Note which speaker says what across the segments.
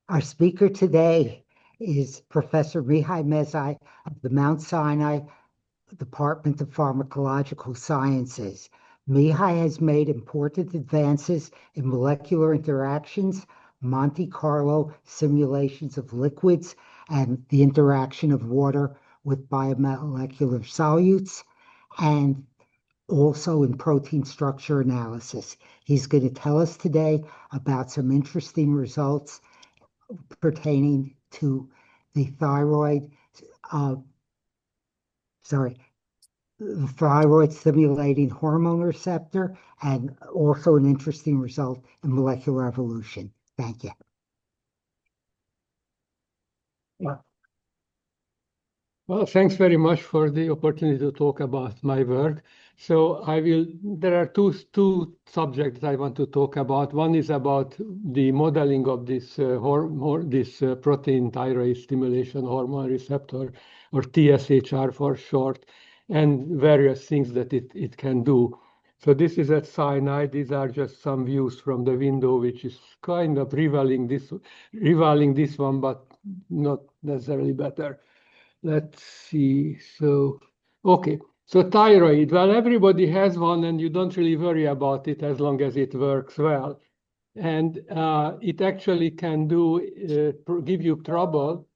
Speaker 1: Our speaker today is Professor Mezei of the Mount Sinai Department of Pharmacological Sciences. Mihaly has made important advances in molecular interactions, Monte Carlo simulations of liquids, and the interaction of water with biomolecular solutes, and also in protein structure analysis. He's going to tell us today about some interesting results pertaining to the uh, sorry, the thyroid stimulating hormone receptor, and also an interesting result in molecular evolution. Thank you.
Speaker 2: Well, thanks very much for the opportunity to talk about my work. So there are two subjects I want to talk about. One is about the modeling of this protein thyroid stimulation hormone receptor, or TSHR for short, and various things that it can do. So this is at Sinai. These are just some views from the window, which is kind of rivaling this one, but not necessarily better. Let's see. Okay. So thyroid, well, everybody has one, and you don't really worry about it as long as it works well. And it actually can give you trouble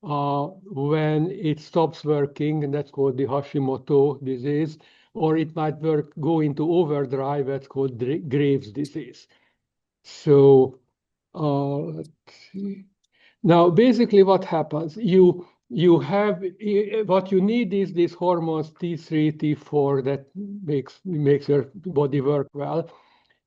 Speaker 2: when it stops working, and that's called the Hashimoto disease, or it might go into overdrive, that's called Graves' disease. So let's see. Now, basically what happens, you have what you need is these hormones T3, T4 that makes your body work well.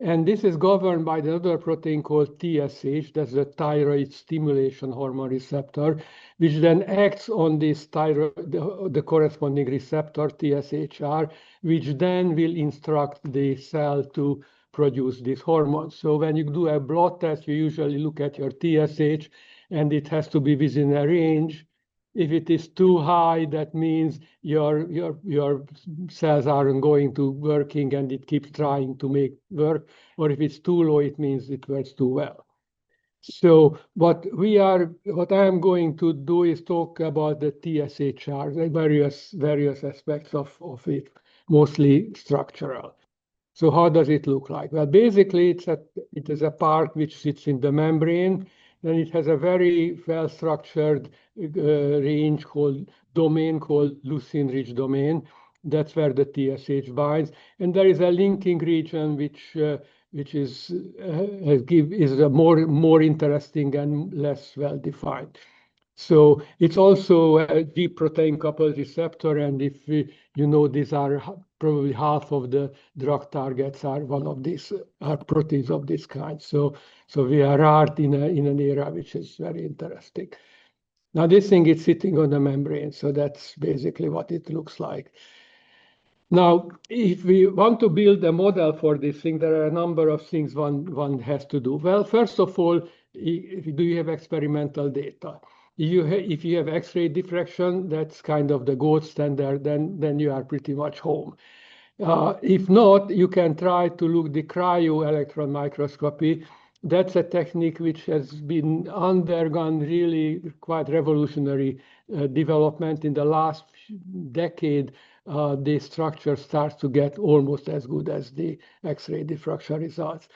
Speaker 2: And this is governed by the other protein called TSH, that's the Thyroid Stimulation Hormone Receptor, which then acts on this the corresponding receptor, TSHR, which then will instruct the cell to produce these hormones. So when you do a blood test, you usually look at your TSH, and it has to be within a range. If it is too high, that means your cells aren't going to working, and it keeps trying to make work. Or if it's too low, it means it works too well. So what I am going to do is talk about the TSHR, the various aspects of it, mostly structural. So how does it look like? Well, basically, it is a part which sits in the membrane. Then it has a very well-structured domain called leucine-rich domain. That's where the TSH binds. And there is a linking region which is more interesting and less well-defined. So it's also a deep protein coupled receptor, and if these are probably half of the drug targets are one of these are proteins of this kind. So we are right in an era which is very interesting. Now this thing is sitting on the membrane, so that's basically what it looks like. Now, if we want to build a model for this thing, there are a number of things one has to do. Well, first of all, do you have experimental data? If you have X-ray diffraction, that's kind of the gold standard, then you are pretty much home. If not, you can try to look the cryo-electron microscopy. That's a technique which has been undergone really quite revolutionary development in the last decade. The structure starts to get almost as good as the X-ray diffraction results.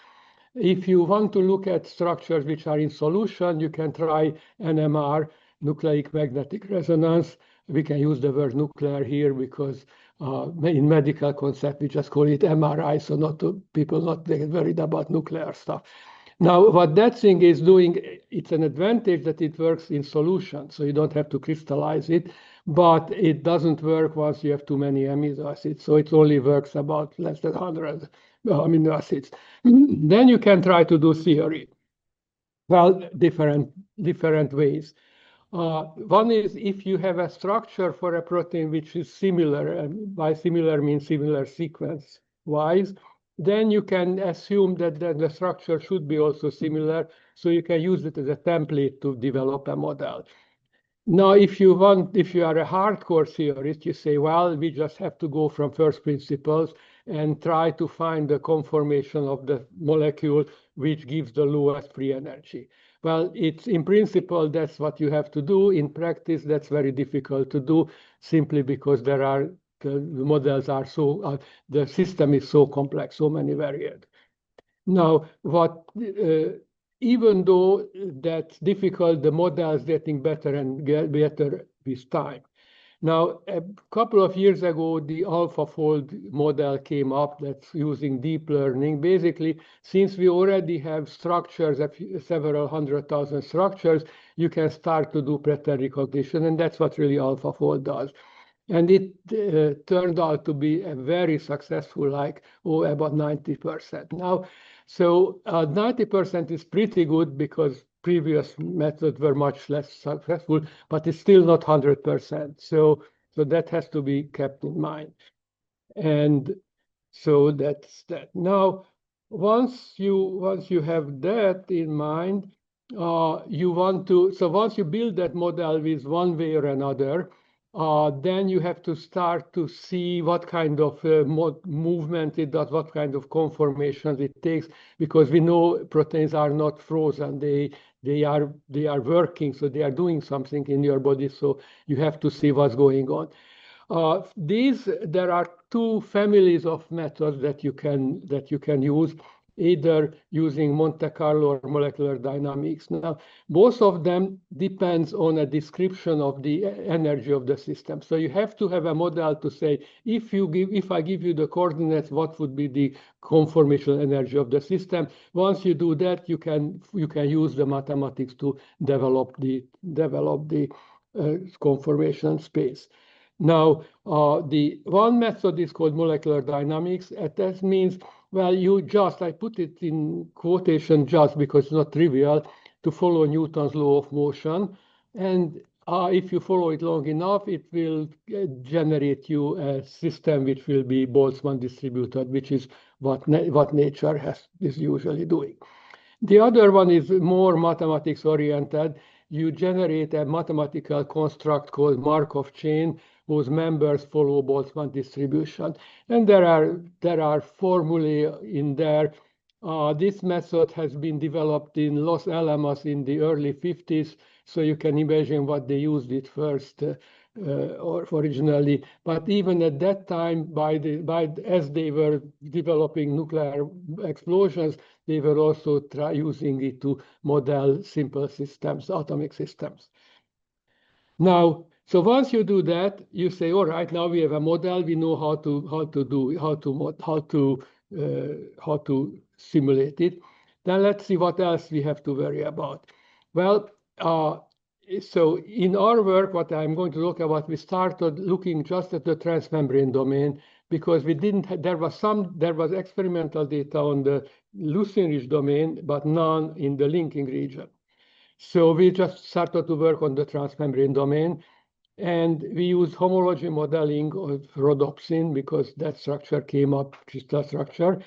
Speaker 2: If you want to look at structures which are in solution, you can try NMR, nucleic magnetic resonance. We can use the word nuclear here because in medical concept, we just call it MRI, so people not get worried about nuclear stuff. Now, what that thing is doing, it's an advantage that it works in solution, so you don't have to crystallize it, but it doesn't work once you have too many amino acids, so it only works about less than 100 amino acids. Then you can try to do theory. Well, different ways. One is if you have a structure for a protein which is similar, and by similar means similar sequence-wise, then you can assume that the structure should be also similar, so you can use it as a template to develop a model. Now, if you are a hardcore theorist, you say, well, we just have to go from first principles and try to find the conformation of the molecule which gives the lowest free energy. Well, it's in principle, that's what you have to do. In practice, that's very difficult to do simply because the models are so, the system is so complex, so many variables. Now, even though that's difficult, the model is getting better and better with time. Now, a couple of years ago, the Alfafold model came up that's using deep learning. Basically, since we already have structures, several 100,000 structures, you can start to do pattern recognition, and that's what really Alfafold does. And it turned out to be a very successful, like, about 90%. Now, so 90% is pretty good because previous methods were much less successful, but it's still not 100%. So that has to be kept in mind. And so that's that. Now, once you have that in mind, once you build that model with one way or another, then you have to start to see what kind of movement it does, what kind of conformations it takes, because we know proteins are not frozen. They are working, so they are doing something in your body. So you have to see what's going on. There are two families of methods that you can use, either using Monte Carlo or molecular dynamics. Now, both of them depends on a description of the energy of the system. So you have to have a model to say, if I give you the coordinates, what would be the conformational energy of the system? Once you do that, you can use the mathematics to develop the conformation space. Now, the one method is called molecular dynamics. And that means, well, I put it in quotation just because it's not trivial, to follow Newton's law of motion. And if you follow it long enough, it will generate you a system which will be Boltzmann distributed, which is what nature is usually doing. The other one is more mathematics oriented. You generate a mathematical construct called Markov chain, whose members follow Boltzmann distribution. And there are formulae in there. This method has been developed in Los Alamos in the early 50s, so you can imagine what they used it first or originally. But even at that time, as they were developing nuclear explosions, they were also using it to model simple systems, atomic systems. Now, so once you do that, you say, all right, now we have a model. We know how to simulate it. Then let's see what else we have to worry about. Well, so in our work, what I'm going to talk about, we started looking just at the transmembrane domain because there was experimental data on the leucine-rich domain, but none in the linking region. So we just started to work on the transmembrane domain, and we used homology modeling of rhodopsin because that structure came up, crystal structure.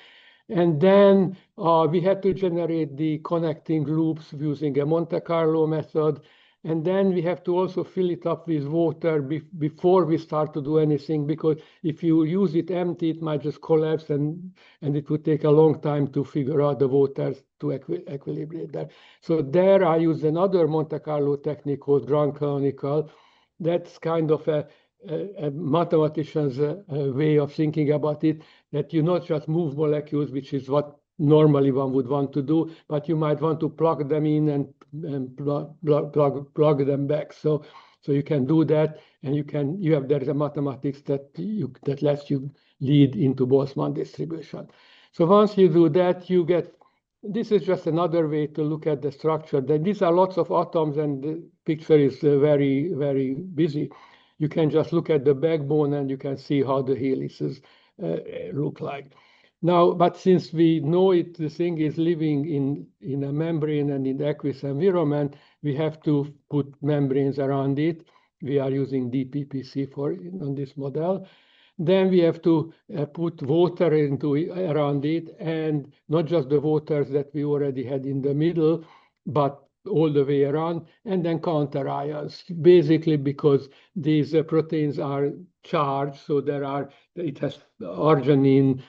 Speaker 2: And then we had to generate the connecting loops using a Monte Carlo method. And then we have to also fill it up with water before we start to do anything, because if you use it empty, it might just collapse, and it would take a long time to figure out the water to equilibrate that. So there I used another Monte Carlo technique called ground canonical. That's kind of a mathematician's way of thinking about it, that you not just move molecules, which is what normally one would want to do, but you might want to plug them in and plug them back. So you can do that, and there is a mathematics that lets you lead into Boltzmann distribution. So once you do that, this is just another way to look at the structure. Then these are lots of atoms, and the picture is very, very busy. You can just look at the backbone, and you can see how the helices look like. Now, but since we know the thing is living in a membrane and in the aqueous environment, we have to put membranes around it. We are using DPPC on this model. Then we have to put water around it, and not just the waters that we already had in the middle, but all the way around, and then counter ions, basically because these proteins are charged, so it has arginine,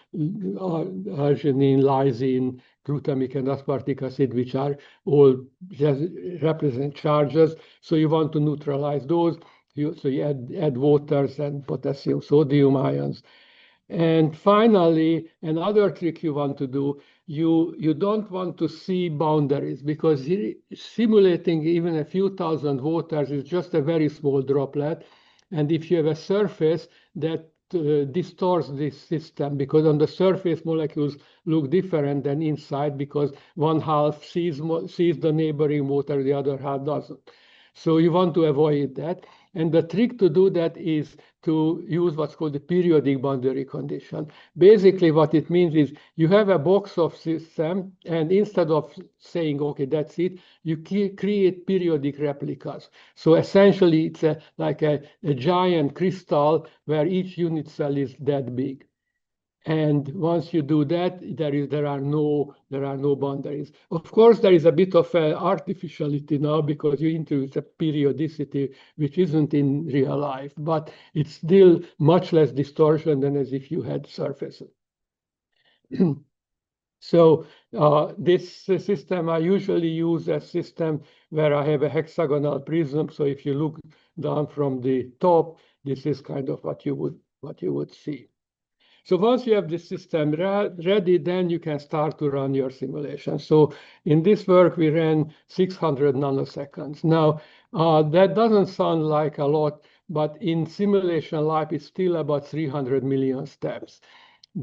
Speaker 2: lysine, glutamic and aspartic acid, which are all just represent charges. So you want to neutralize those. So you add waters and potassium, sodium ions. And finally, another trick you want to do, you don't want to see boundaries, because simulating even a few thousand waters is just a very small droplet. And if you have a surface that distorts this system, because on the surface molecules look different than inside, because one half sees the neighboring water, the other half doesn't. So you want to avoid that. And the trick to do that is to use what's called the periodic boundary condition. Basically, what it means is you have a box of system, and instead of saying, okay, that's it, you create periodic replicas. So essentially, it's like a giant crystal where each unit cell is that big. And once you do that, there are no boundaries. Of course, there is a bit of artificiality now, because you introduce a periodicity which isn't in real life, but it's still much less distortion than as if you had surfaces. So this system I usually use a system where I have a hexagonal prism. So if you look down from the top, this is kind of what you would see. So once you have the system ready, then you can start to run your simulation. So in this work, we ran 600 nanoseconds. Now, that doesn't sound like a lot, but in simulation life, it's still about 300 million steps.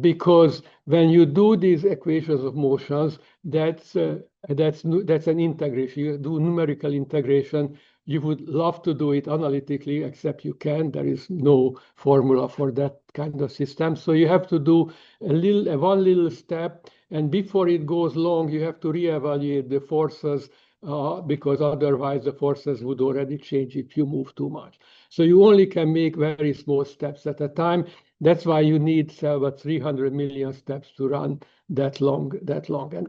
Speaker 2: Because when you do these equations of motions, that's an integration. You do numerical integration. You would love to do it analytically, except you can't. There is no formula for that kind of system. So you have to do one little step, and before it goes long, you have to reevaluate the forces, because otherwise the forces would already change if you move too much. So you only can make very small steps at a time. That's why you need about 300 million steps to run that long. And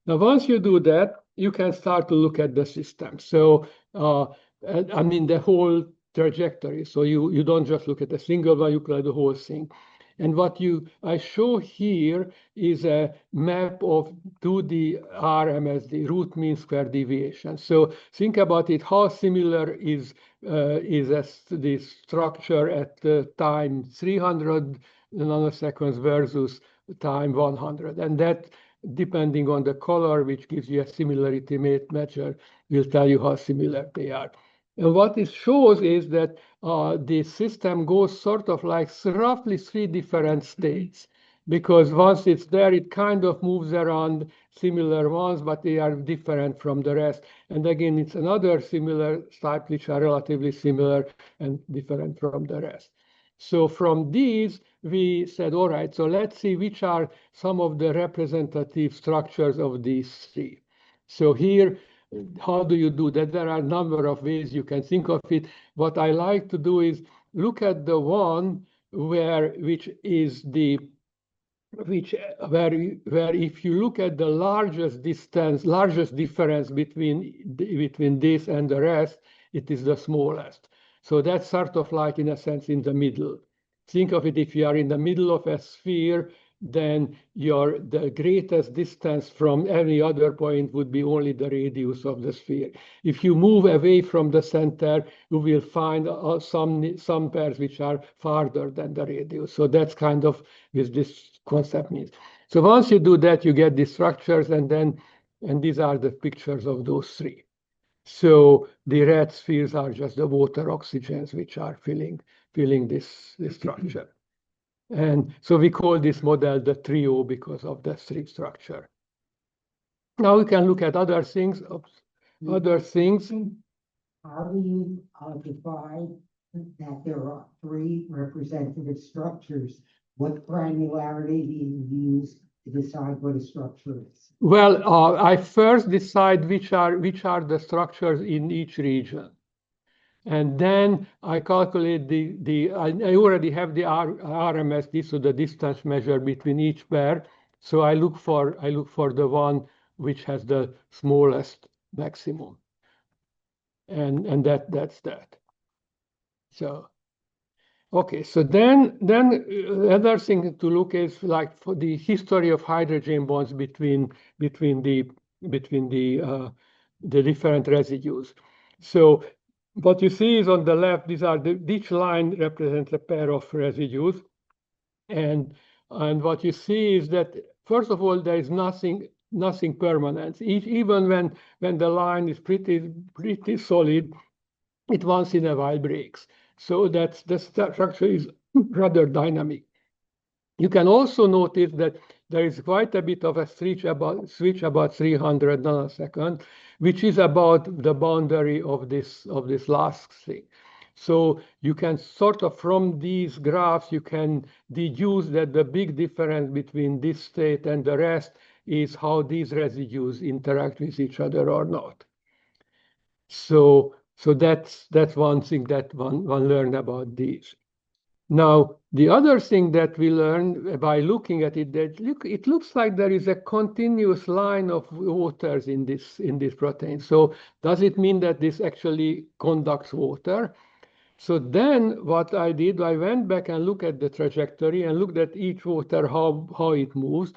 Speaker 2: now, once you do that, you can start to look at the system. So, I mean, the whole trajectory. So you don't just look at a single one, you look at the whole thing. And what I show here is a map of 2D RMS, the root mean square deviation. So think about it, how similar is the structure at time 300 nanoseconds versus time 100. And that, depending on the color, which gives you a similarity measure, will tell you how similar they are. And what it shows is that the system goes sort of like roughly 3 different states, because once it's there, it kind of moves around similar ones, but they are different from the rest. And again, it's another similar type which are relatively similar and different from the rest. So from these, we said, all right, so let's see which are some of the representative structures of these three. So here, how do you do that? There are a number of ways you can think of it. What I like to do is look at the one where if you look at the largest difference between this and the rest, it is the smallest. So that's sort of like, in a sense, in the middle. Think of it, if you are in the middle of a sphere, then the greatest distance from any other point would be only the radius of the sphere. If you move away from the center, you will find some pairs which are farther than the radius. So that's kind of what this concept means. So once you do that, you get these structures, and these are the pictures of those three. So the red spheres are just the water oxygens which are filling this structure. And so we call this model the trio because of the three structure. Now we can look at other things. How do
Speaker 1: you define that there are three representative structures? What granularity do you use to decide what a structure is?
Speaker 2: Well, I first decide which are the structures in each region. And then I calculate I already have the RMS, so the distance measure between each pair. So I look for the one which has the smallest maximum. And that's that. So, okay, so then other thing to look is like for the history of hydrogen bonds between the different residues. So what you see is on the left, these are each line represents a pair of residues, and what you see is that first of all there is nothing permanent. Even when the line is pretty solid, it once in a while breaks. So that's the structure is rather dynamic. You can also notice that there is quite a bit of a switch about 300 nanoseconds, which is about the boundary of this last thing. So you can sort of, from these graphs, you can deduce that the big difference between this state and the rest is how these residues interact with each other or not. So that's one thing that one learned about these. Now, the other thing that we learned by looking at it, that it looks like there is a continuous line of waters in this protein. So does it mean that this actually conducts water? So then what I did, I went back and looked at the trajectory and looked at each water, how it moves.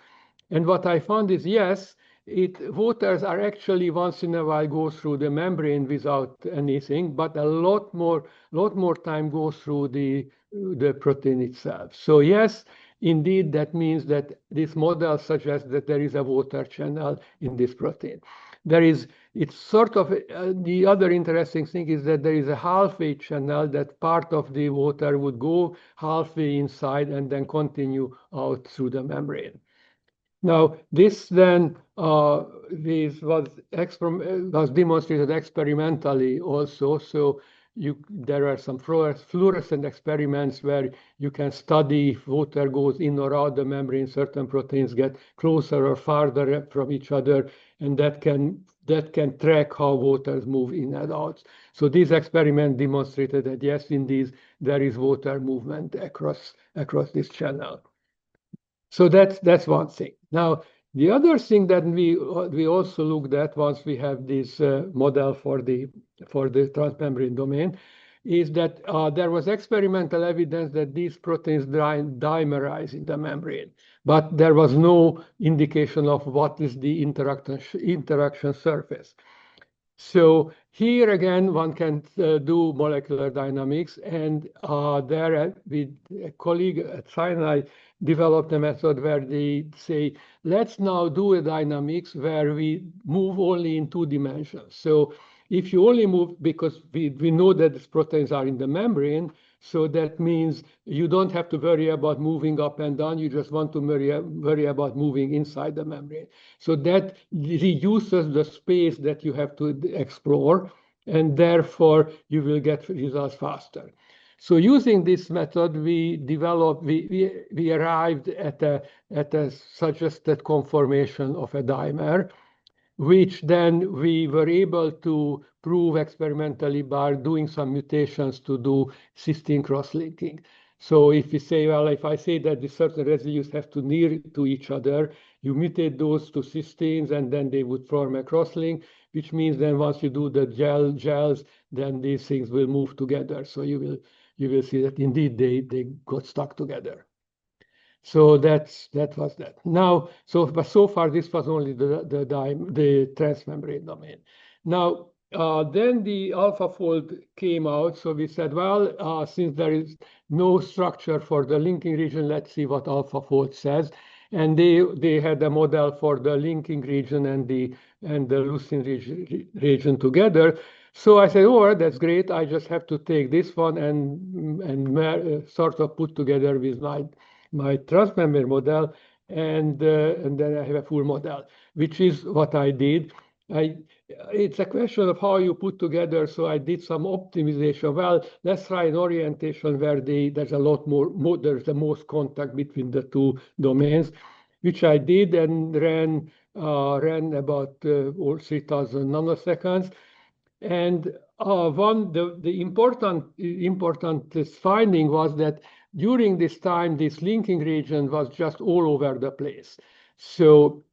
Speaker 2: And what I found is, yes, waters are actually once in a while go through the membrane without anything, but a lot more time goes through the protein itself. So yes, indeed, that means that this model suggests that there is a water channel in this protein. It's sort of, the other interesting thing is that there is a halfway channel, that part of the water would go halfway inside and then continue out through the membrane. Now, this then this was demonstrated experimentally also. So there are some fluorescent experiments where you can study if water goes in or out the membrane. Certain proteins get closer or farther from each other, and that can track how waters move in and out. So this experiment demonstrated that yes, indeed, there is water movement across this channel. So that's one thing. Now, the other thing that we also looked at once we have this model for the transmembrane domain is that there was experimental evidence that these proteins dimerize in the membrane, but there was no indication of what is the interaction surface. So here again, one can do molecular dynamics, and there with a colleague at Sinai developed a method where they say, let's now do a dynamics where we move only in 2 dimensions. So if you only move, because we know that these proteins are in the membrane, so that means you don't have to worry about moving up and down. You just want to worry about moving inside the membrane. So that reduces the space that you have to explore, and therefore you will get results faster. So using this method, we arrived at a suggested conformation of a dimer, which then we were able to prove experimentally by doing some mutations to do cysteine cross-linking. So if we say, well, if I say that the certain residues have to near to each other, you mutate those to cysteines, and then they would form a cross-link, which means then once you do the gels, then these things will move together. So you will see that indeed they got stuck together. So that was that. Now, but so far this was only the transmembrane domain. Now, then the AlphaFold came out. So we said, well, since there is no structure for the linking region, let's see what AlphaFold says. And they had a model for the linking region and the leucine region together. So I said, oh, that's great. I just have to take this one and sort of put together with my transmembrane model, and then I have a full model, which is what I did. It's a question of how you put together. So I did some optimization. Well, let's try an orientation where there's a lot more, there's the most contact between the 2 domains, which I did and ran about 3,000 nanoseconds. And the important finding was that during this time, this linking region was just all over the place. So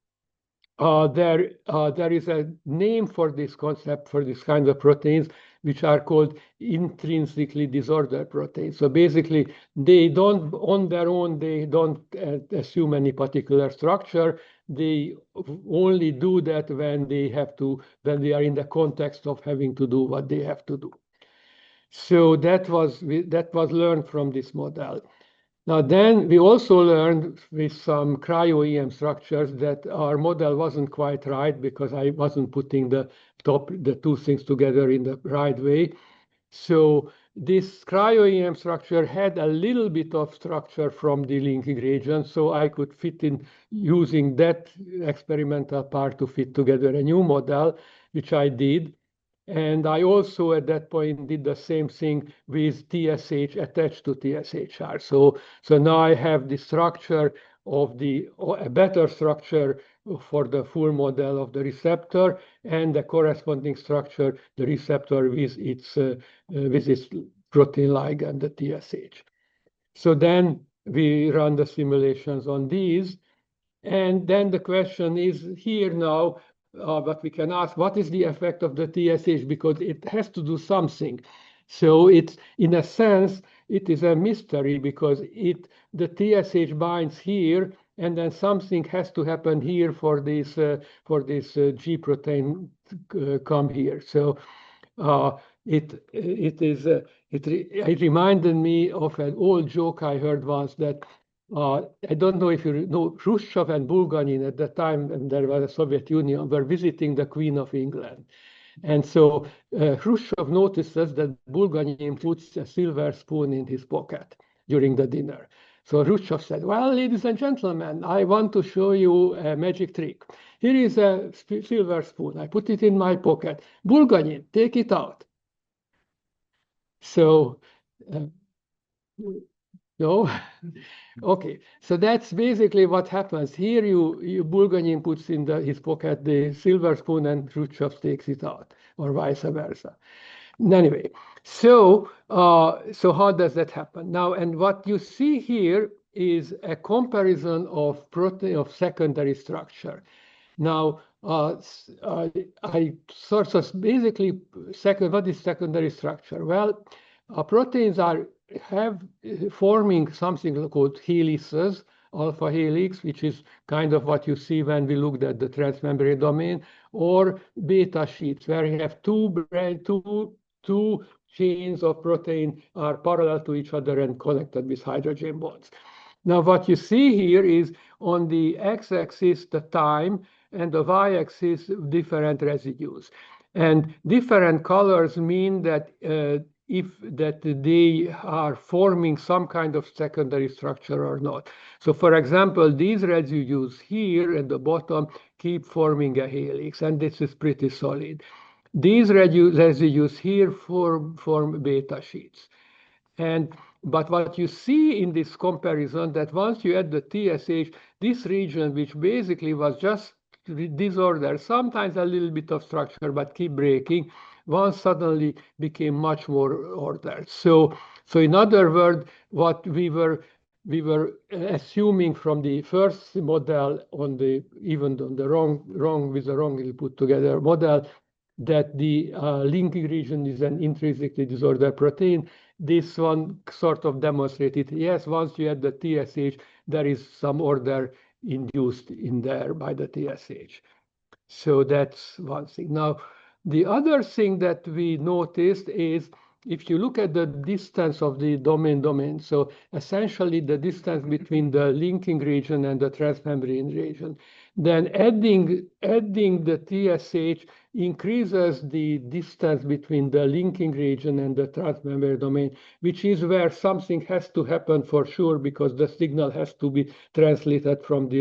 Speaker 2: there is a name for this concept, for this kind of proteins, which are called intrinsically disordered proteins. So basically, they don't, on their own, they don't assume any particular structure. They only do that when they are in the context of having to do what they have to do. So that was learned from this model. Now, then we also learned with some cryo-EM structures that our model wasn't quite right because I wasn't putting the two things together in the right way. So this cryo-EM structure had a little bit of structure from the linking region, so I could fit in using that experimental part to fit together a new model, which I did. And I also at that point did the same thing with TSH attached to TSHR. So now I have the structure of a better structure for the full model of the receptor and the corresponding structure, the receptor with its protein ligand, the TSH. So then we run the simulations on these. And then the question is here now, but we can ask, what is the effect of the TSH? Because it has to do something. So it's, in a sense, it is a mystery because the TSH binds here, and then something has to happen here for this G protein come here. So it reminded me of an old joke I heard once that I don't know if you know Khrushchev and Bulganin at the time, and there was a Soviet Union, were visiting the Queen of England. And so Khrushchev notices that Bulganin puts a silver spoon in his pocket during the dinner. So Khrushchev said, well, ladies and gentlemen, I want to show you a magic trick. Here is a silver spoon. I put it in my pocket. Bulganin, take it out. So, no? Okay, so that's basically what happens. Here Bulganin puts in his pocket the silver spoon and Khrushchev takes it out, or vice versa. Anyway, so how does that happen? Now, and what you see here is a comparison of protein of secondary structure. Now, I sort of basically, what is secondary structure? Well, proteins have forming something called helices, alpha helix, which is kind of what you see when we looked at the transmembrane domain, or beta sheets, where you have two chains of protein are parallel to each other and connected with hydrogen bonds. Now, what you see here is on the x-axis the time, and the y-axis different residues. And different colors mean that that they are forming some kind of secondary structure or not. So for example, these residues here at the bottom keep forming a helix, and this is pretty solid. These residues here form beta sheets. But what you see in this comparison, that once you add the TSH, this region, which basically was just disorder, sometimes a little bit of structure, but keep breaking, once suddenly became much more ordered. So in other words, what we were assuming from the first model even on the wrongly put together model, that the linking region is an intrinsically disordered protein. This one sort of demonstrated, yes, once you add the TSH, there is some order induced in there by the TSH. So that's one thing. Now, the other thing that we noticed is if you look at the distance of the domain, so essentially the distance between the linking region and the transmembrane region, then adding the TSH increases the distance between the linking region and the transmembrane domain, which is where something has to happen for sure, because the signal has to be translated from the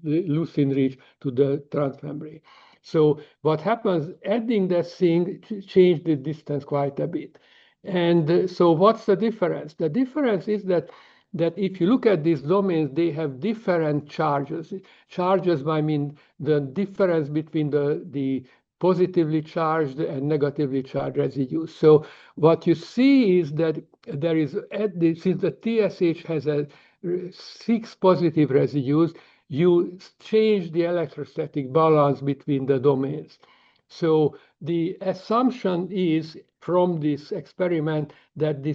Speaker 2: leucine reach to the transmembrane. So what happens, adding that thing changed the distance quite a bit. And so what's the difference? The difference is that if you look at these domains, they have different charges. Charges, I mean the difference between the positively charged and negatively charged residues. So what you see is that there is, since the TSH has 6 positive residues, you change the electrostatic balance between the domains. So the assumption is from this experiment that the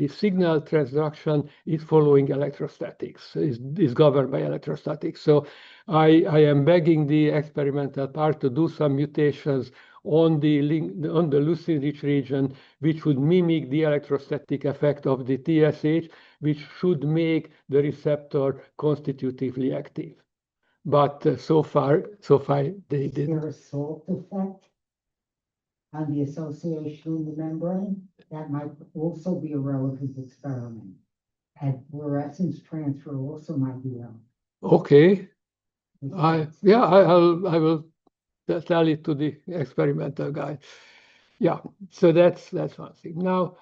Speaker 2: signal transduction is following electrostatics, is governed by electrostatics. So I am begging the experimental part to do some mutations on the leucine-rich region, which would mimic the electrostatic effect of the TSH, which should make the receptor constitutively active. But so far they
Speaker 1: Is
Speaker 2: didn't.
Speaker 1: there a salt effect on the association in the membrane? That might also be a relevant experiment. And fluorescence transfer also might be relevant.
Speaker 2: Okay. I will tell it to the experimental guy. Yeah, so that's one thing. Now,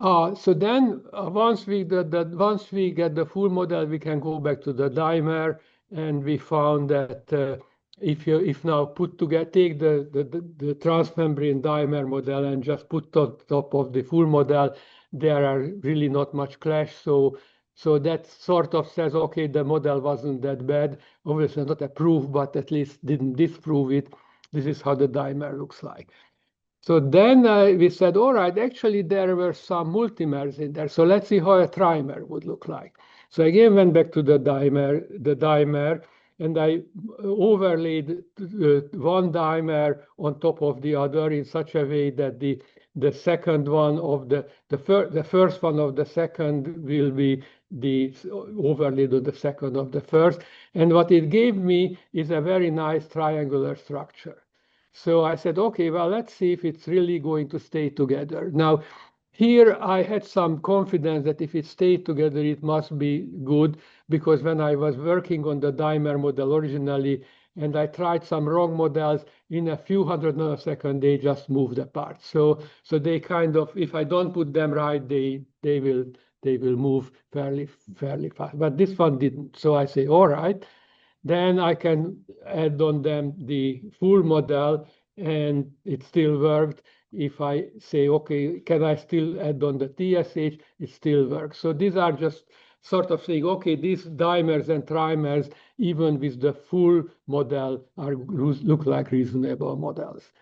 Speaker 2: so then once we get the full model, we can go back to the dimer, and we found that if now take the transmembrane dimer model and just put on top of the full model, there are really not much clash. So that sort of says, okay, the model wasn't that bad. Obviously not a proof, but at least didn't disprove it. This is how the dimer looks like. So then we said, all right, actually there were some multimers in there. So let's see how a trimer would look like. So again, went back to the dimer, and I overlaid one dimer on top of the other in such a way that the second one of the first one of the second will be the overlaid on the second of the first. And what it gave me is a very nice triangular structure. So I said, okay, well, let's see if it's really going to stay together. Now, here I had some confidence that if it stayed together, it must be good, because when I was working on the dimer model originally, and I tried some wrong models, in a few hundred nanoseconds, they just moved apart. So they kind of, if I don't put them right, they will move fairly fast. But this one didn't. So I say, all right. Then I can add on them the full model, and it still worked. If I say, okay, can I still add on the TSH? It still works. So these are just sort of saying, okay, these dimers and trimers, even with the full model, look like reasonable models.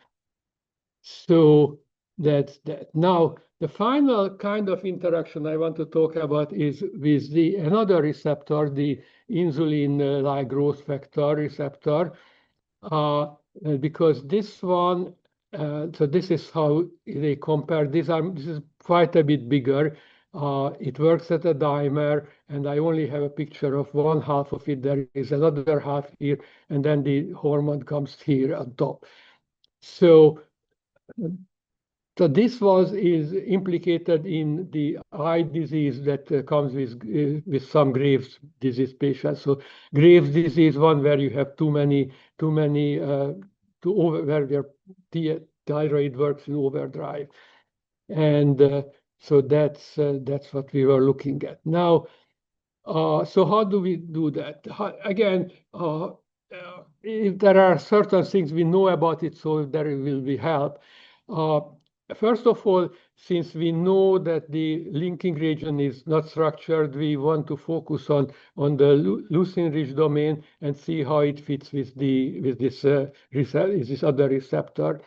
Speaker 2: So that's that. Now, the final kind of interaction I want to talk about is with another receptor, the insulin-like growth factor receptor, because this one, so this is how they compare. This is quite a bit bigger. It works at a dimer, and I only have a picture of one half of it. There is another half here, and then the hormone comes here on top. So this is implicated in the eye disease that comes with some Graves' disease patients. So Graves' disease, one where you have where your thyroid works in overdrive, and so that's what we were looking at. Now, so how do we do that? Again, if there are certain things we know about it, so there will be help. First of all, since we know that the linking region is not structured, we want to focus on the leucine-rich domain and see how it fits with this other receptor.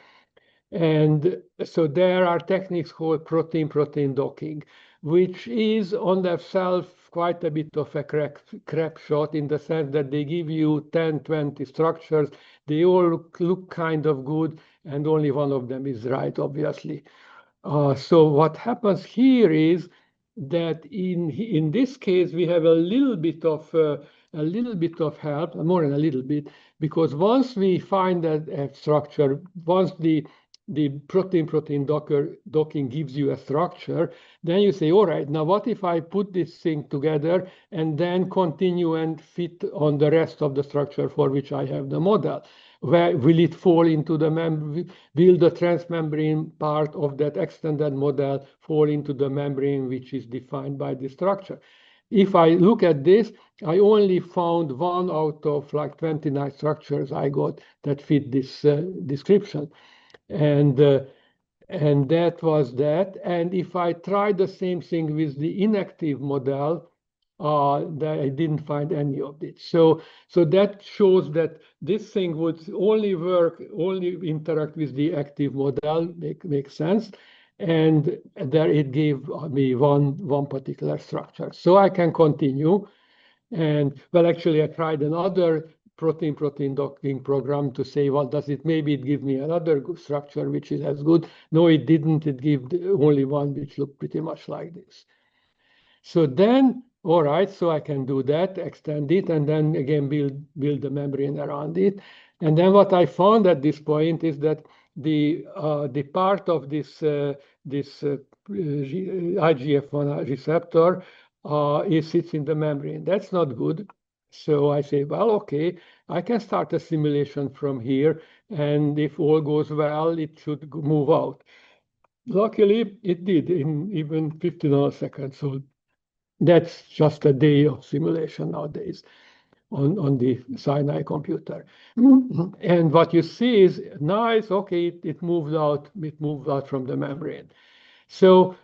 Speaker 2: And so there are techniques called protein-protein docking, which is on themselves quite a bit of a crap shot, in the sense that they give you 10, 20 structures. They all look kind of good, and only one of them is right, obviously. So what happens here is that in this case we have a little bit of help, more than a little bit, because once we find that structure, once the protein-protein docking gives you a structure, then you say, all right, now what if I put this thing together and then continue and fit on the rest of the structure for which I have the model? Where will it fall into the will the transmembrane part of that extended model fall into the membrane which is defined by the structure? If I look at this, I only found one out of like 29 structures I got that fit this description. And that was that. And if I try the same thing with the inactive model, I didn't find any of it. So that shows that this thing would only work, only interact with the active model, makes sense. And there it gave me one particular structure. So I can continue. And well, actually, I tried another protein-protein docking program to say, well, maybe it give me another structure which is as good. No, it didn't. It gave only one which looked pretty much like this. So then, all right, so I can do that, extend it, and then again build the membrane around it. And then what I found at this point is that the part of this IGF-1R receptor sits in the membrane. That's not good. So I say, well, okay, I can start a simulation from here, and if all goes well, it should move out. Luckily, it did in even 50 nanoseconds. So that's just a day of simulation nowadays on the Sinai computer. And what you see is nice, okay, it moved out from the membrane. So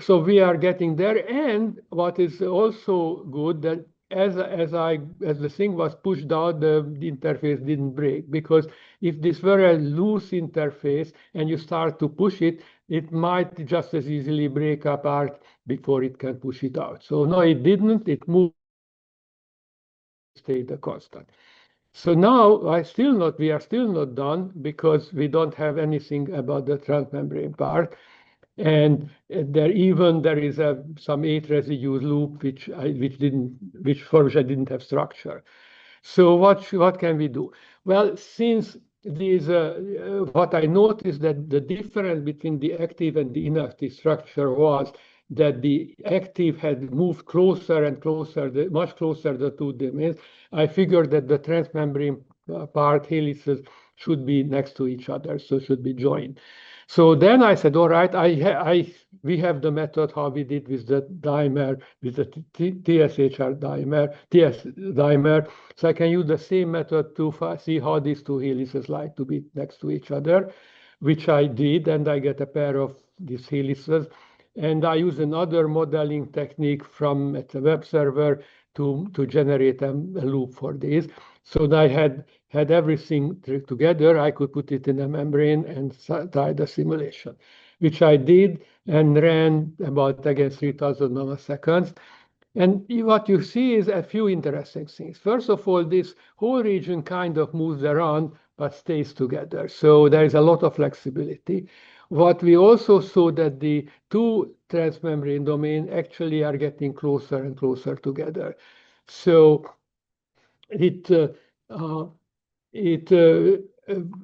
Speaker 2: we are getting there. And what is also good that as the thing was pushed out, the interface didn't break, because if this were a loose interface and you start to push it, it might just as easily break apart before it can push it out. So no, it didn't. It moved, stayed a constant. So now we are still not done, because we don't have anything about the transmembrane part. And there is some 8 residue loop for which I didn't have structure. So what can we do? Well, since these what I noticed that the difference between the active and the inactive structure was that the active had moved closer and closer, much closer the two domains. I figured that the transmembrane part helices should be next to each other, so should be joined. So then I said, all right, we have the method how we did with the dimer, with the TSHR dimer. So I can use the same method to see how these two helices like to be next to each other, which I did, and I get a pair of these helices. And I use another modeling technique from a web server to generate a loop for this. So I had everything together. I could put it in a membrane and try the simulation, which I did and ran about, again, 3,000 nanoseconds. And what you see is a few interesting things. First of all, this whole region kind of moves around but stays together. So there is a lot of flexibility. What we also saw that the two transmembrane domains actually are getting closer and closer together. So it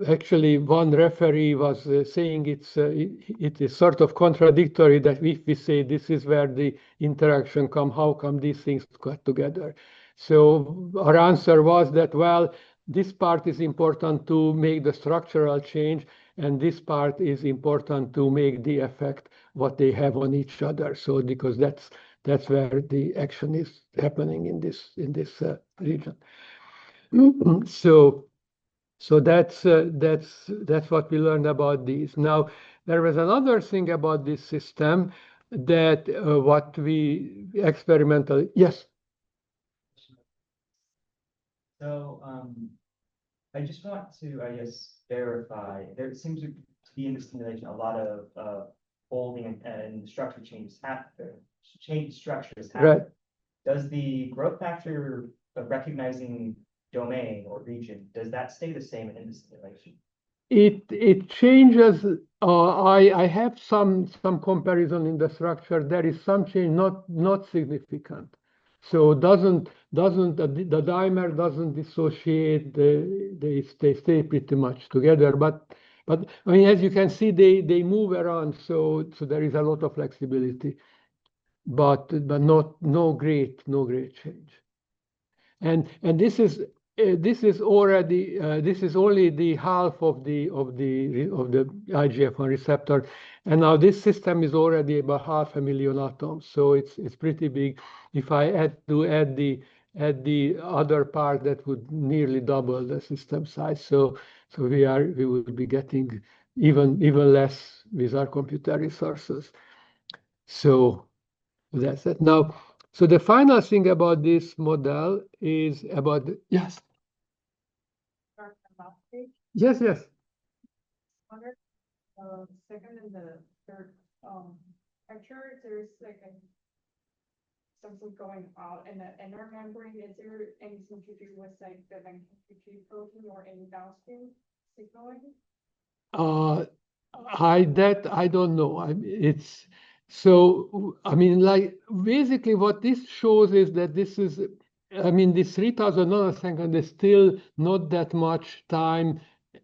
Speaker 2: actually, one referee was saying it is sort of contradictory that if we say this is where the interaction come, how come these things got together? So our answer was that, well, this part is important to make the structural change, and this part is important to make the effect what they have on each other. So because that's where the action is happening in this region. So that's what we learned about these. Now, there was another thing about this system that what we experimentally, yes.
Speaker 3: So I just want to, I guess, verify. There seems to be in the simulation a lot of folding and structure changes happen. Change structures happen.
Speaker 2: Right.
Speaker 3: Does the growth factor of recognizing domain or region, does that stay the same in the simulation?
Speaker 2: It changes. I have some comparison in the structure. There is some change, not significant. So the dimer doesn't dissociate. They stay pretty much together. But I mean, as you can see, they move around. So there is a lot of flexibility, but no great change. And this is already this is only the half of the IGF-1 receptor, and now this system is already about 500,000 atoms, so it's pretty big. If I add the other part, that would nearly double the system size. So we would be getting even less with our computer resources. So that's it. Now, So the final thing about this model is about yes. Yes, yes.
Speaker 4: Second and the third picture, there's like something going out in the inner membrane. Is there anything to do with like the MQG protein or any downstream signaling?
Speaker 2: I don't know. It's so. I mean, like basically, what this shows is that this is. I mean, this 3,000 nanosecond is still not that much time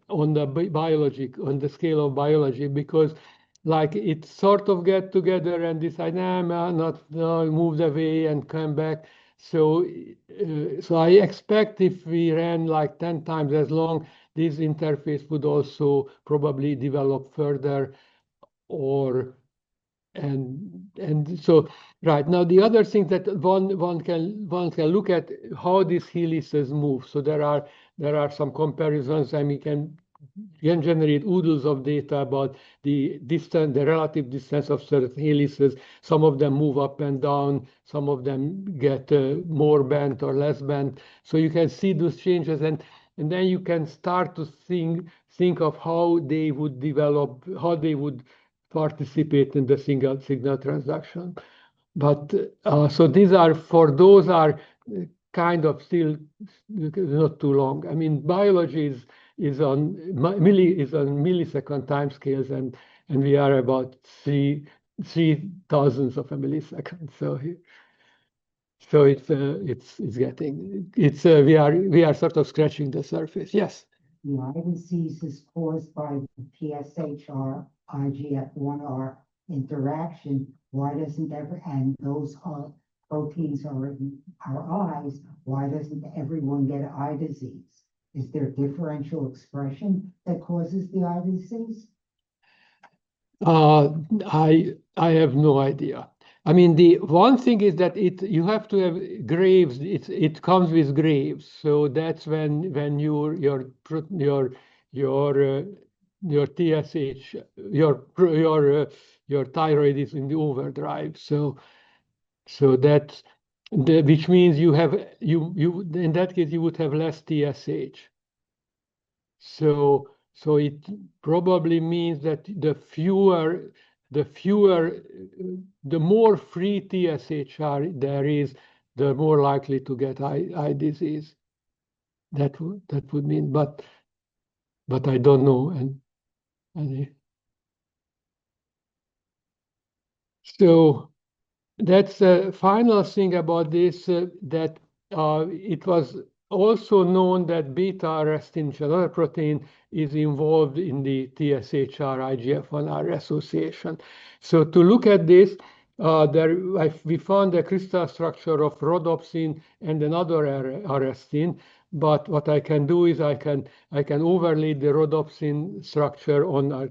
Speaker 2: on the biology, on the scale of biology, because like it sort of get together and decide, nah, not moved away and come back. So, so I expect if we ran like 10 times as long, this interface would also probably develop further, or and so right now the other thing that one can look at how these helices move. So there are some comparisons, and we can generate oodles of data about the distance, the relative distance of certain helices. Some of them move up and down, some of them get more bent or less bent. So you can see those changes, and then you can start to think of how they would develop, how they would participate in the single signal transduction. But so these are, for those are kind of still not too long. I mean, biology is on millisecond timescales, and we are about three thousandths of a millisecond. So it's getting we are sort of scratching the surface. Yes.
Speaker 1: The eye disease is caused by the TSHR IGF-1R interaction. Why doesn't and those proteins are in our eyes? Why doesn't everyone get eye disease? Is there differential expression that causes the eye disease?
Speaker 2: I have no idea. I mean, the one thing is that you have to have graves. It comes with graves, so that's when your TSH your thyroid is in the overdrive. So that's which means you in that case you would have less TSH. So it probably means that the more free TSHR there is, the more likely to get eye disease. That would mean, but I don't know. And so that's the final thing about this, that it was also known that beta-arrestin, another protein, is involved in the TSHR IGF-1R association. So to look at this, we found a crystal structure of rhodopsin and another arrestin. But what I can do is I can overlay the rhodopsin structure on my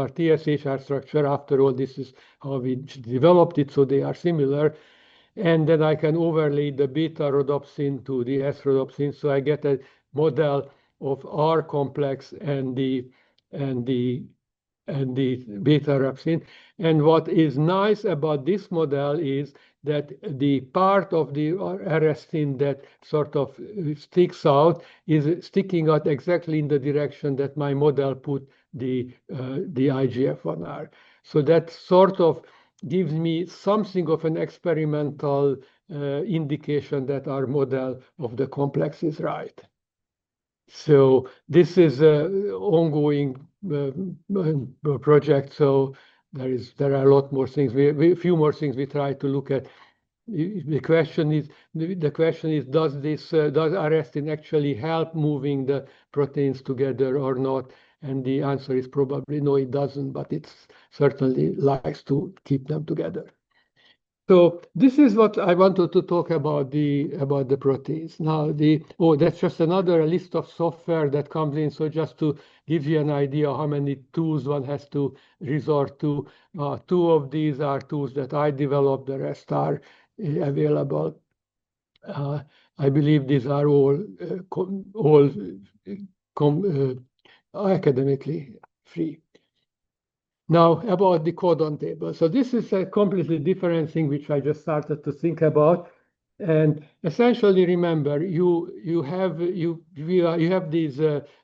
Speaker 2: TSHR structure. After all, this is how we developed it, so they are similar. And then I can overlay the beta rhodopsin to the S rhodopsin, so I get a model of R complex and the beta rhodopsin. And what is nice about this model is that the part of the arrestin that sort of sticks out is sticking out exactly in the direction that my model put the IGF-1R. So that sort of gives me something of an experimental indication that our model of the complex is right. So this is an ongoing project. So there are a lot more things. A few more things we try to look at. The question is, does arrestin actually help moving the proteins together or not? And the answer is probably no, it doesn't, but it certainly likes to keep them together. So this is what I wanted to talk about the proteins. Now that's just another list of software that comes in. So just to give you an idea how many tools one has to resort to. Two of these are tools that I developed. The rest are available. I believe these are all academically free. Now about the codon table. So this is a completely different thing which I just started to think about. And essentially, remember, you have this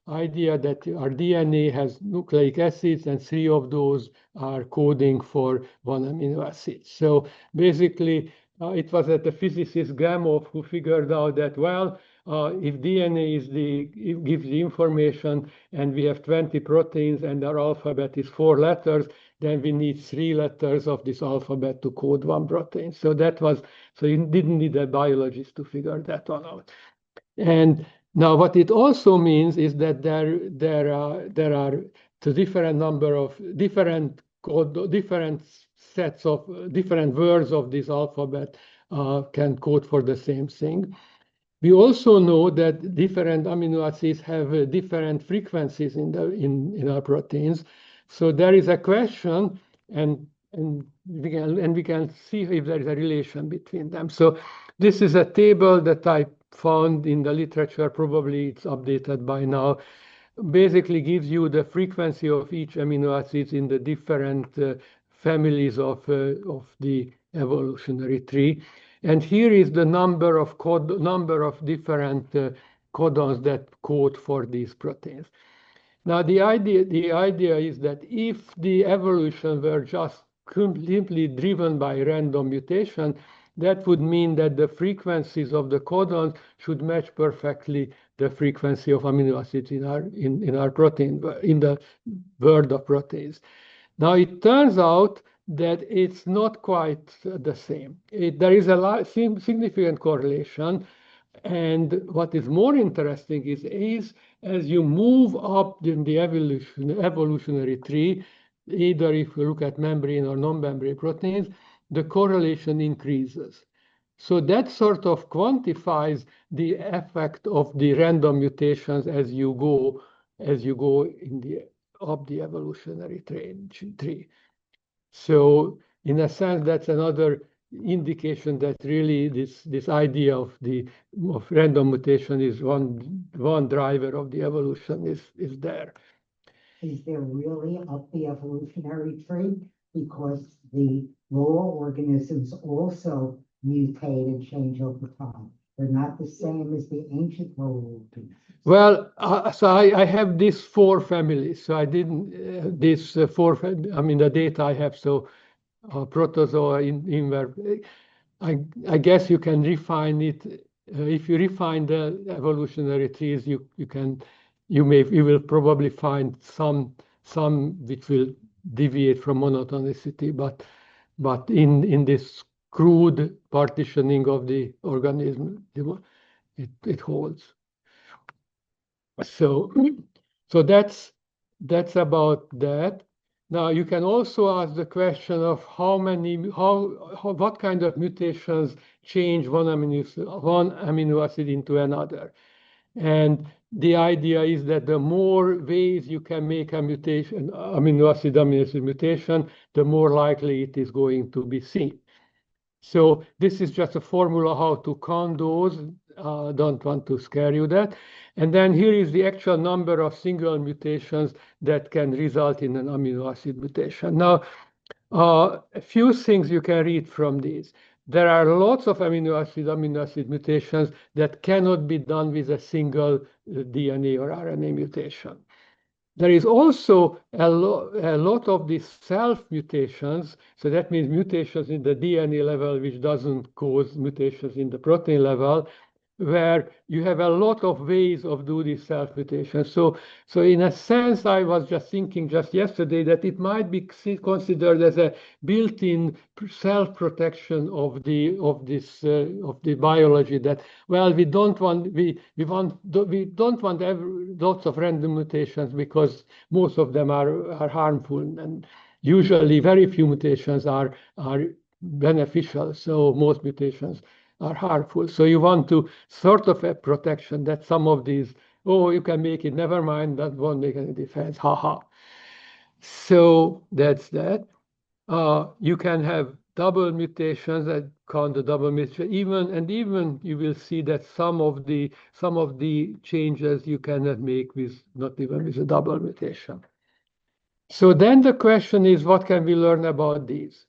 Speaker 2: idea that our DNA has nucleic acids, and 3 of those are coding for 1 amino acid. So basically, it was the physicist Gamow who figured out that, well, if DNA gives the information, and we have 20 proteins, and our alphabet is 4 letters, then we need 3 letters of this alphabet to code 1 protein. So you didn't need a biologist to figure that one out. And now what it also means is that there are the different number of different sets of different words of this alphabet can code for the same thing. We also know that different amino acids have different frequencies in our proteins. So there is a question, and we can see if there is a relation between them. So this is a table that I found in the literature. Probably it's updated by now. Basically gives you the frequency of each amino acids in the different families of the evolutionary tree. And here is the number of different codons that code for these proteins. Now the idea is that if the evolution were just completely driven by random mutation, that would mean that the frequencies of the codons should match perfectly the frequency of amino acids in our protein, in the world of proteins. Now it turns out that it's not quite the same. There is a significant correlation, and what is more interesting is as you move up in the evolutionary tree, either if you look at membrane or non-membrane proteins, the correlation increases. So that sort of quantifies the effect of the random mutations as you go up the evolutionary tree. So in a sense, that's another indication that really this idea of random mutation is one driver of the evolution is there.
Speaker 1: Is there really up the evolutionary tree? Because the lower organisms also mutate and change over time. They're not the same as the ancient lower organisms.
Speaker 2: Well, so I have these 4 families. So I didn't, these 4, I mean, the data I have, so protozoa I guess you can refine it. If you refine the evolutionary trees, you will probably find some which will deviate from monotonicity, but in this crude partitioning of the organism, it holds. So that's about that. Now you can also ask the question of what kind of mutations change one amino acid into another. And the idea is that the more ways you can make a mutation, amino acid mutation, the more likely it is going to be seen. So this is just a formula how to count those. Don't want to scare you that. And then here is the actual number of single mutations that can result in an amino acid mutation. Now, a few things you can read from these. There are lots of amino acid mutations that cannot be done with a single DNA or RNA mutation. There is also a lot of these self mutations. So that means mutations in the DNA level, which doesn't cause mutations in the protein level, where you have a lot of ways of doing these self mutations. So in a sense, I was just thinking just yesterday that it might be considered as a built-in self-protection of the biology. That, well, we don't want lots of random mutations because most of them are harmful, and usually very few mutations are beneficial. So most mutations are harmful. So you want to sort of a protection that some of these, oh, you can make it, never mind, that won't make any difference, haha. So that's that. You can have double mutations that count the double mutation. Even you will see that some of the changes you cannot make not even with a double mutation. So then the question is, what can we learn about these?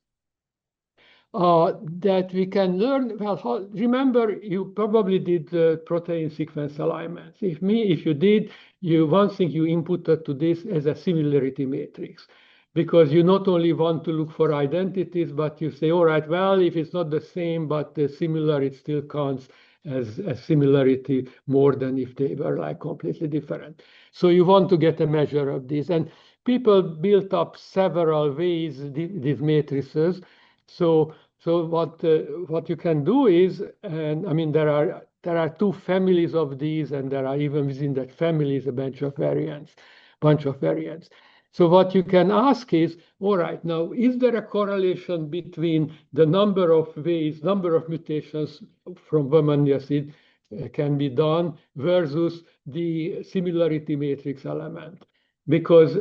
Speaker 2: That we can learn, well, remember, you probably did protein sequence alignments. If you did, one thing you inputted to this as a similarity matrix, because you not only want to look for identities, but you say, all right, well, if it's not the same, but similar, it still counts as a similarity more than if they were like completely different. So you want to get a measure of this. And people built up several ways, these matrices. So what you can do is, and I mean, there are two families of these, and there are even within that families a bunch of variants. So what you can ask is, all right, now, is there a correlation between the number of ways, number of mutations from one amino acid can be done versus the similarity matrix element? Because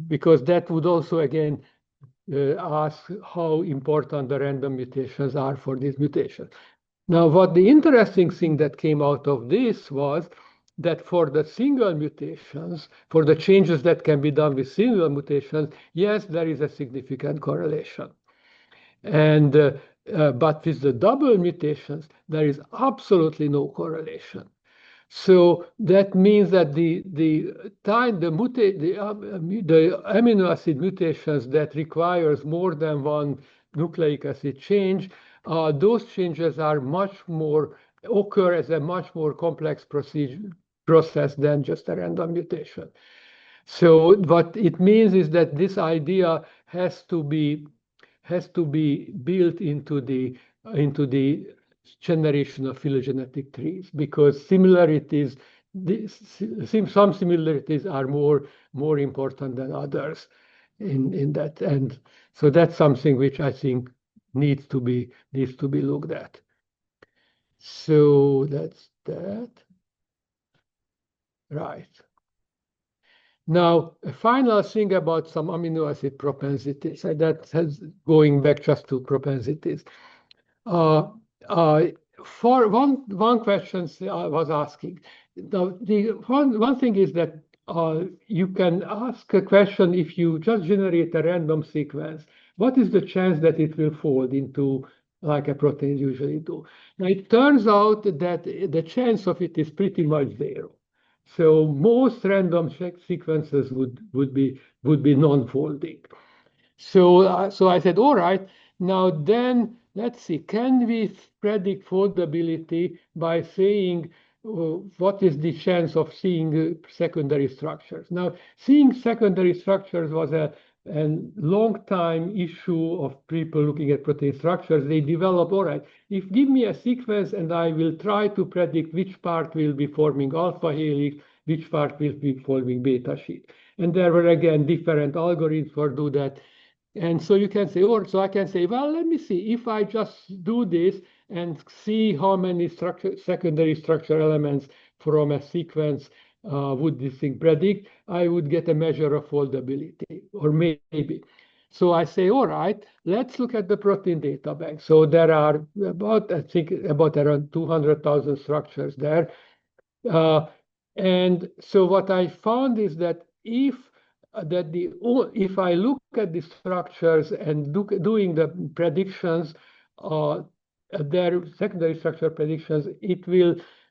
Speaker 2: because that would also again ask how important the random mutations are for these mutations. Now, what the interesting thing that came out of this was that for the single mutations, for the changes that can be done with single mutations, yes, there is a significant correlation. And but with the double mutations, there is absolutely no correlation. So that means that the amino acid mutations that requires more than one nucleic acid change, those changes are occur as a much more complex process than just a random mutation. So what it means is that this idea has to be built into the generation of phylogenetic trees, because some similarities are more important than others in that. And so that's something which I think needs to be looked at. So that's that. Right. Now, a final thing about some amino acid propensities, and that has going back just to propensities. For one question I was asking, the one thing is that you can ask a question if you just generate a random sequence. What is the chance that it will fold into like a protein usually do? Now it turns out that the chance of it is pretty much zero. So most random sequences would be non-folding. So I said, all right, now then let's see, can we predict foldability by saying what is the chance of seeing secondary structures? Now, seeing secondary structures was a long time issue of people looking at protein structures. They developed, all right, if give me a sequence and I will try to predict which part will be forming alpha helix, which part will be forming beta sheet. And there were again different algorithms for do that. And so you can say, or so I can say, well, let me see if I just do this and see how many secondary structure elements from a sequence would this thing predict, I would get a measure of foldability, or maybe. So I say, all right, let's look at the protein data bank. So there are I think about around 200,000 structures there. And so what I found is that if I look at the structures and doing the predictions, their secondary structure predictions,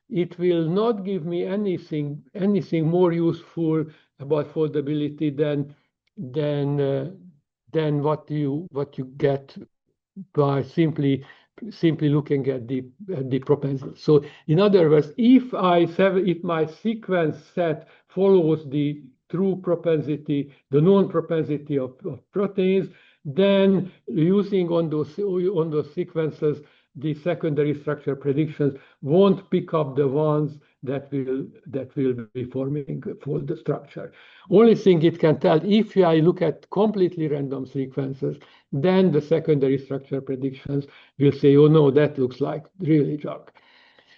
Speaker 2: it will not give me anything more useful about foldability than what you get by simply looking at the propensity. So in other words, if my sequence set follows the true propensity, the known propensity of proteins, then using on those sequences, the secondary structure predictions won't pick up the ones that will be forming for the structure. Only thing it can tell, if I look at completely random sequences, then the secondary structure predictions will say, oh no, that looks like really junk.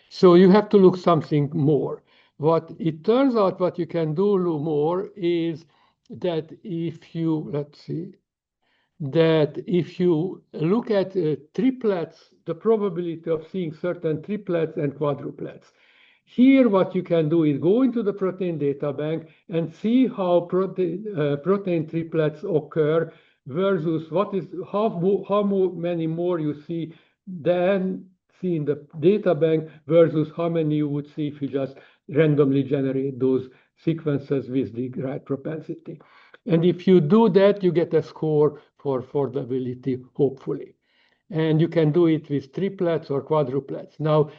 Speaker 2: So you have to look something more. What it turns out, what you can do more is that if you, let's see, that if you look at triplets, the probability of seeing certain triplets and quadruplets. here what you can do is go into the protein data bank and see how protein triplets occur versus how many more you see than see in the data bank versus how many you would see if you just randomly generate those sequences with the right propensity. And if you do that, you get a score for affordability, hopefully. And you can do it with triplets or quadruplets. Now,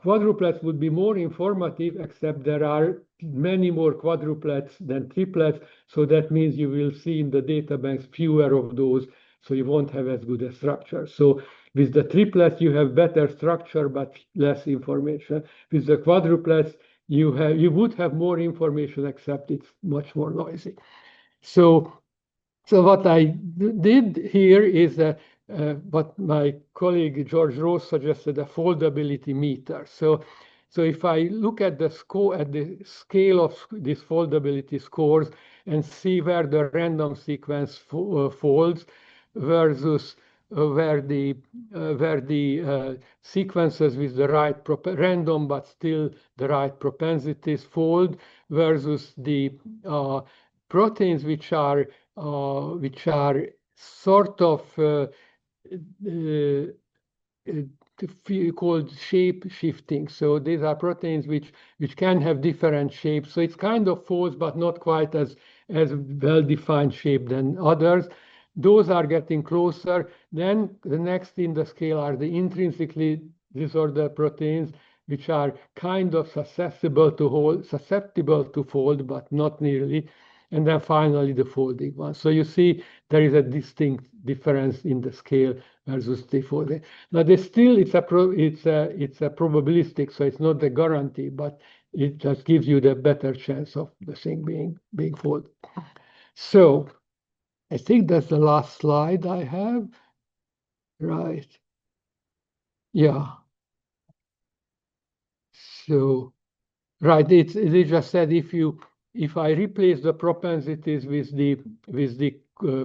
Speaker 2: quadruplets would be more informative, except there are many more quadruplets than triplets. So that means you will see in the data banks fewer of those, so you won't have as good a structure. So with the triplets, you have better structure, but less information. With the quadruplets, you would have more information, except it's much more noisy. So what I did here is what my colleague George Rose suggested, a foldability meter. So if I look at the scale of these foldability scores and see where the random sequence folds versus where the sequences with the right random but still the right propensities fold versus the proteins which are sort of called shape shifting. So these are proteins which can have different shapes. So it's kind of folds, but not quite as well-defined shape than others. Those are getting closer. Then the next in the scale are the intrinsically disordered proteins, which are kind of susceptible to fold, but not nearly. And then finally the folding one. So you see there is a distinct difference in the scale versus the folding. Now it's still it's a probabilistic, so it's not a guarantee, but it just gives you the better chance of the thing being folded. So I think that's the last slide I have. Right. Yeah. So right, it just said if I replace the propensities with the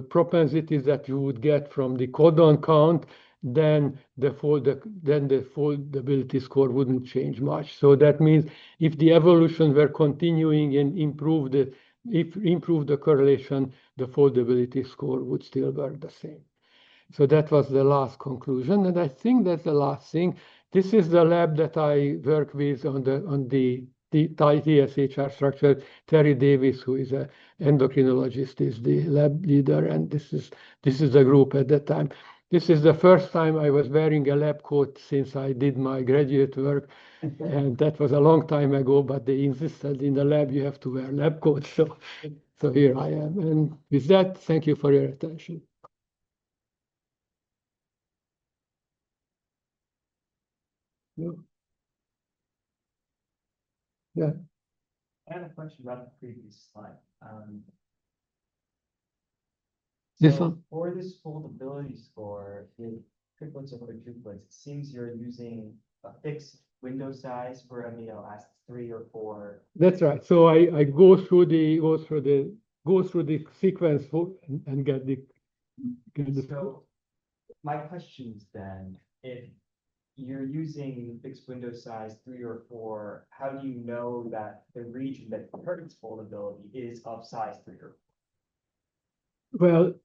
Speaker 2: propensities that you would get from the codon count, then the foldability score wouldn't change much. So that means if the evolution were continuing and improve the correlation, the foldability score would still work the same. So that was the last conclusion, and I think that's the last thing. This is the lab that I work with on the TSHR structure. Terry Davis, who is an endocrinologist, is the lab leader, and this is the group at that time. This is the first time I was wearing a lab coat since I did my graduate work, and that was a long time ago, but they insisted in the lab you have to wear lab coats. So here I am. And with that, thank you for your attention. No. Yeah.
Speaker 3: I have a question about the previous slide.
Speaker 2: This
Speaker 3: So
Speaker 2: one?
Speaker 3: for this foldability score, with triplets or quadruplets, it seems you're using a fixed window size for amino acids 3 or 4.
Speaker 2: That's right. So I go through the sequence and get the
Speaker 3: So my question is then, if you're using fixed window size 3 or 4, how do you know that the region that hurts foldability is of size 3 or 4?
Speaker 2: Well,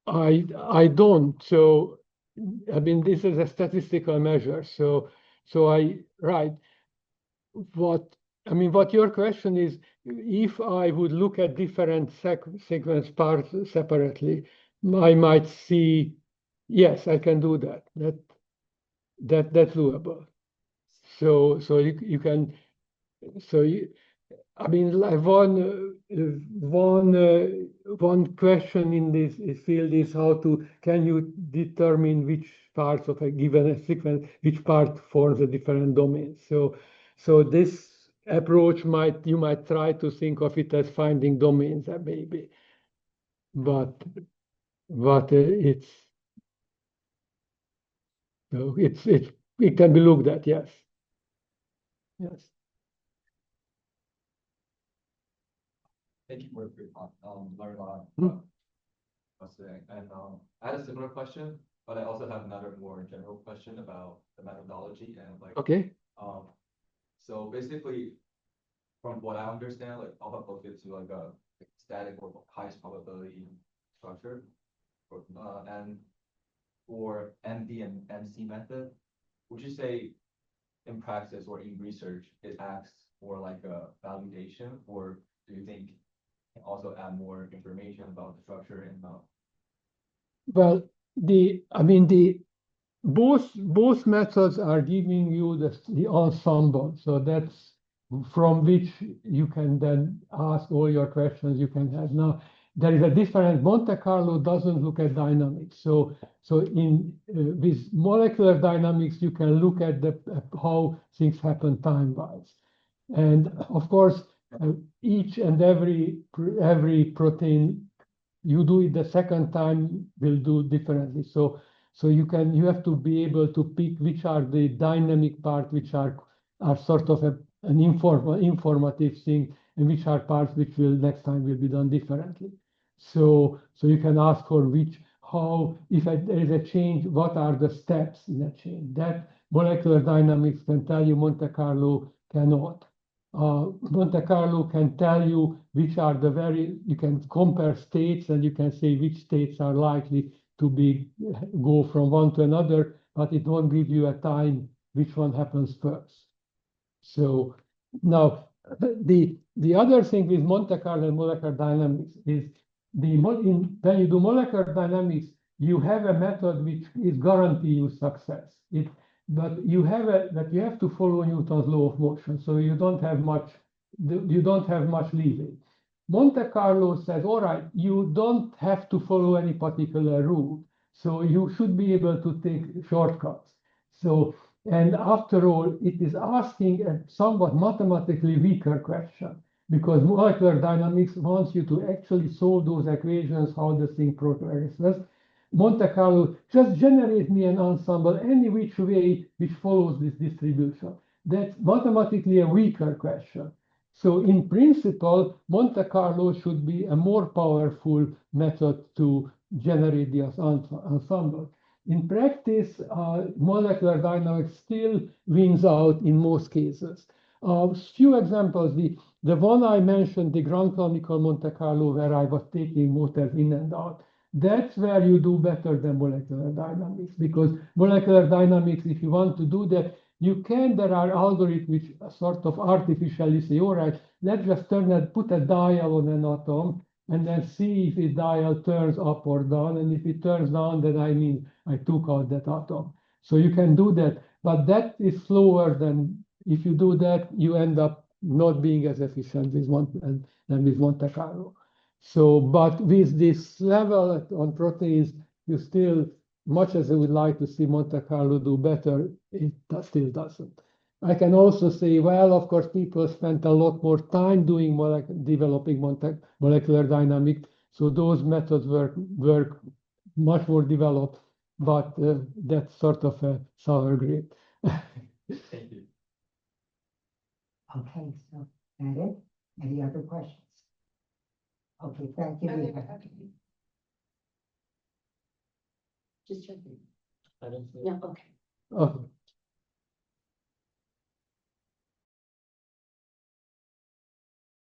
Speaker 2: I don't. So I mean, this is a statistical measure. So right. What your question is, if I would look at different sequence parts separately, I might see, yes, I can do that. That's doable. So you can. So I mean, like one question in this field is can you determine which parts of a given sequence, which part forms a different domain. So this approach you might try to think of it as finding domains, maybe, but it can be looked at, yes. Yes.
Speaker 5: Thank you for your talk. Learned a lot today. And I had a similar question, but I also have another more general question about the methodology and like
Speaker 2: Okay.
Speaker 5: So basically, from what I understand, like Alfafold gives you like a static or highest probability structure. And for MD and MC method, would you say in practice or in research, it acts more like a validation, or do you think it can also add more information about the structure and
Speaker 2: Well, both methods are giving you the ensemble, so that's from which you can then ask all your questions you can have. Now, there is a difference. Monte Carlo doesn't look at dynamics, so in with molecular dynamics you can look at how things happen time-wise, and of course each and every protein you do it the second time will do differently. So you have to be able to pick which are the dynamic part, which are sort of an informative thing, and which are parts which will next time will be done differently. So you can ask for how, if there is a change, what are the steps in a change? That molecular dynamics can tell you, Monte Carlo cannot. Monte Carlo can tell you which are you can compare states and you can say which states are likely to go from one to another, but it won't give you a time which one happens first. So now the other thing with Monte Carlo and molecular dynamics is when you do molecular dynamics, you have a method which is guarantee you success. But you have to follow Newton's law of motion, so you don't have much leeway. Monte Carlo says, all right, you don't have to follow any particular rule, so you should be able to take shortcuts. So, and after all, it is asking a somewhat mathematically weaker question, because molecular dynamics wants you to actually solve those equations, how the thing progresses. Monte Carlo just generate me an ensemble any which way which follows this distribution. That's mathematically a weaker question. So in principle, Monte Carlo should be a more powerful method to generate the ensemble. In practice, molecular dynamics still wins out in most cases. Few examples, the one I mentioned, the ground canonical Monte Carlo, where I was taking motors in and out, that's where you do better than molecular dynamics, because molecular dynamics, if you want to do that, there are algorithms which sort of artificially say, all right, let's just put a dial on an atom and then see if the dial turns up or down. And if it turns down, then I took out that atom. So you can do that, but that is slower than if you do that, you end up not being as efficient with Monte Carlo. So, but with this level on proteins, you still, much as I would like to see Monte Carlo do better, it still doesn't. I can also say, well, of course, people spent a lot more time developing molecular dynamics, so those methods were much more developed, but that's sort of a sour grape.
Speaker 5: Thank you.
Speaker 1: Okay, so that it? Any other questions? Okay, thank you.
Speaker 6: Just checking.
Speaker 5: I don't think.
Speaker 6: Yeah, okay.
Speaker 2: Okay.